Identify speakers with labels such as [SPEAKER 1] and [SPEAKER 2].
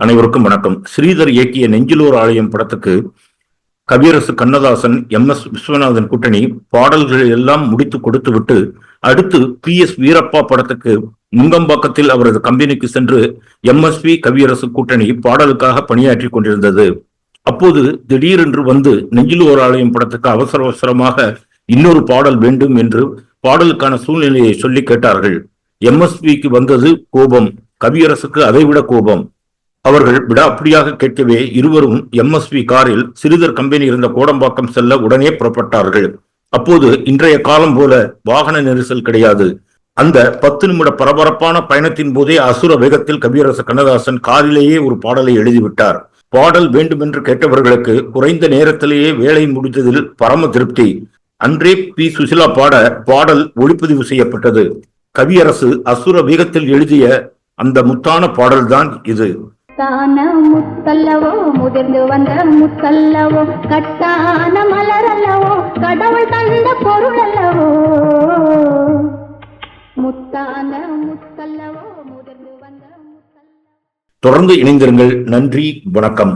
[SPEAKER 1] அனைவருக்கும் வணக்கம். ஸ்ரீதர் இயக்கிய நெஞ்சிலோர் ஆலயம் படத்துக்கு கவியரசு கண்ணதாசன், எம்.எஸ். விஸ்வநாதன் கூட்டணி பாடல்கள் எல்லாம் முடித்து கொடுத்து விட்டு அடுத்து பி.எஸ். வீரப்பா படத்துக்கு நுங்கம்பாக்கத்தில் அவரது கம்பெனிக்கு சென்று எம்.எஸ்.பி. கவியரசு கூட்டணி பாடலுக்காக பணியாற்றி கொண்டிருந்தது. அப்போது திடீரென்று வந்து நெஞ்சிலோர் ஆலயம் படத்துக்கு அவசர அவசரமாக இன்னொரு பாடல் வேண்டும் என்று பாடலுக்கான சூழ்நிலையை சொல்லி கேட்டார்கள். எம்.எஸ்.பிக்கு வந்தது கோபம், கவியரசுக்கு அதைவிட கோபம். அவர்கள் விடாப்பிடியாக கேட்கவே இருவரும் எம்.எஸ்.பி. காரில் சிறிதர் கம்பெனி இருந்த கோடம்பாக்கம் செல்ல உடனே புறப்பட்டார்கள். அப்போது இன்றைய காலம் போல வாகன நெரிசல் கிடையாது. அந்த 10 நிமிட பரபரப்பான பயணத்தின் போதே அசுர வேகத்தில் கவியரசு கண்ணதாசன் காரிலேயே ஒரு பாடலை எழுதிவிட்டார். பாடல் வேண்டுமென்று கேட்டவர்களுக்கு குறைந்த நேரத்திலேயே வேலை முடிந்ததில் பரம திருப்தி. அன்றே பி. சுசிலா பாட பாடல் ஒளிப்பதிவு செய்யப்பட்டது. கவியரசு அசுர வேகத்தில் எழுதிய அந்த முத்தான பாடல்தான் இது.
[SPEAKER 2] முத்தல்லவோ, முதிர்ந்து வந்த முத்தல்லவோ, கட்டான மலரல்லவோ, கடவுள் தந்த பொருள் அல்லவோ, முத்தான முத்தல்லவோ, முதிர்ந்து வந்த முத்தல்லவோ.
[SPEAKER 1] தொடர்ந்து இணைந்திருங்கள். நன்றி, வணக்கம்.